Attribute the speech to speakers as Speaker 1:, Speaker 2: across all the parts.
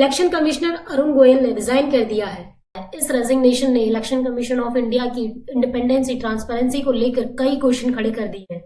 Speaker 1: Election commissioner Arun Goyal ने resign कर दिया है। इस रेजिग्नेशन ने इलेक्शन कमीशन ऑफ इंडिया की इंडिपेंडेंसी ट्रांसपेरेंसी को लेकर कई क्वेश्चन खड़े कर दिए हैं।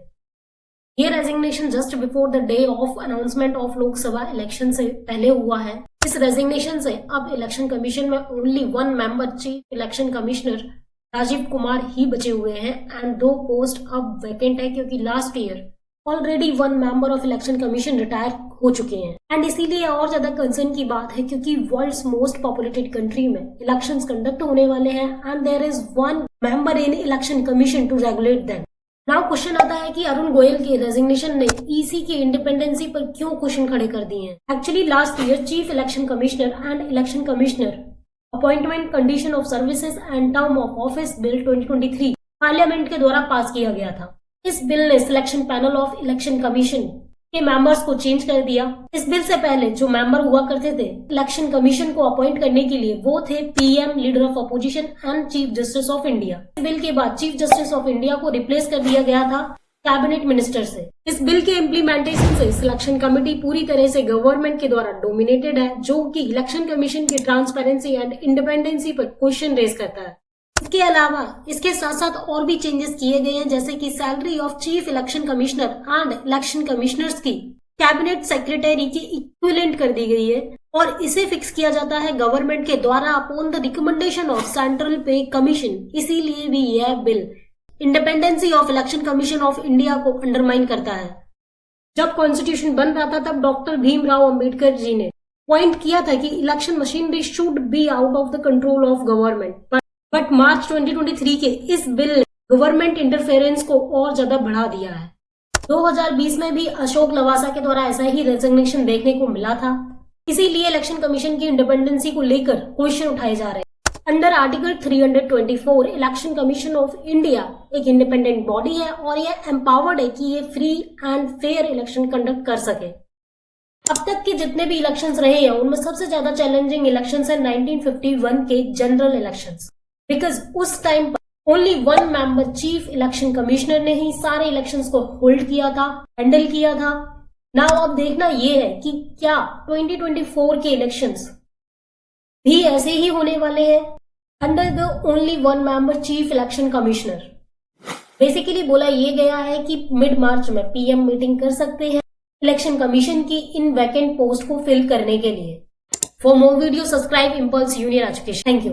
Speaker 1: ये resignation just before the day of announcement of Lok Sabha election से पहले हुआ है। इस रेजिग्नेशन से अब इलेक्शन कमीशन में only 1 member chief election commissioner Rajiv Kumar ही बचे हुए हैं एंड 2 पोस्ट अब वैकेंट है क्योंकि last year already 1 member of election commission retire हो चुके हैं। एंड इसीलिए और ज्यादा कंसर्न की बात है क्योंकि वर्ल्ड्स मोस्ट पॉपुलेटेड कंट्री में इलेक्शंस कंडक्ट होने वाले हैं and there is 1 member in election commission to regulate them. Now question आता है कि अरुण गोयल के रेजिग्नेशन ने ईसी की इंडिपेंडेंसी पर क्यों क्वेश्चन खड़े कर दिए हैं। Actually last year chief election commissioner and election commissioner appointment condition of services and term of office bill 2023 parliament के द्वारा पास किया गया था। इस बिल ने selection panel of election commission के मेंबर्स को चेंज कर दिया। इस बिल से पहले जो मेंबर हुआ करते थे इलेक्शन कमीशन को अपॉइंट करने के लिए वो थे PM, leader of opposition and chief justice of India. इस बिल के बाद चीफ जस्टिस ऑफ इंडिया को रिप्लेस कर दिया गया था कैबिनेट मिनिस्टर से। इस बिल के इम्प्लीमेंटेशन से सिलेक्शन कमेटी पूरी तरह से गवर्नमेंट के द्वारा डोमिनेटेड है, जो कि इलेक्शन कमीशन की ट्रांसपेरेंसी एंड इंडिपेंडेंसी पर क्वेश्चन रेज करता है। इसके अलावा इसके साथ साथ और भी चेंजेस किए गए हैं, जैसे कि salary of chief election commissioner and election commissioners की कैबिनेट सेक्रेटरी के इक्विवेलेंट कर दी गई है और इसे फिक्स किया जाता है गवर्नमेंट के द्वारा upon the recommendation of central पे कमीशन। इसीलिए भी यह bill independency of election commission of India को अंडरमाइन करता है। जब कॉन्स्टिट्यूशन बन रहा था तब डॉक्टर भीमराव अंबेडकर जी ने पॉइंट किया था कि election machinery should be out of the control of government, but March 2023 के इस बिल ने गवर्नमेंट इंटरफेरेंस को और ज्यादा बढ़ा दिया है। 2020 में भी अशोक लवासा के द्वारा ऐसा ही रेजिग्नेशन देखने को मिला था। इसीलिए इलेक्शन कमीशन की इंडिपेंडेंसी को लेकर क्वेश्चन उठाए जा रहे हैं। Under article 324 election commission of India एक इंडिपेंडेंट बॉडी है और यह एम्पावर्ड है कि ये free and fair election conduct कर सके। अब तक के जितने भी इलेक्शंस रहे हैं उनमें सबसे ज्यादा चैलेंजिंग इलेक्शंस है 1951 के जनरल इलेक्शंस, बिकॉज उस टाइम पर only 1 member chief election commissioner ने ही सारे इलेक्शंस को होल्ड किया था, हैंडल किया था। नाउ अब देखना ये है कि क्या 2024 के इलेक्शंस भी ऐसे ही होने वाले हैं under the only 1 member chief election commissioner. Basically बोला ये गया है कि मिड मार्च में पीएम मीटिंग कर सकते हैं इलेक्शन कमीशन की इन वैकेंट पोस्ट को फिल करने के लिए। For more video subscribe impulse union education. Thank you.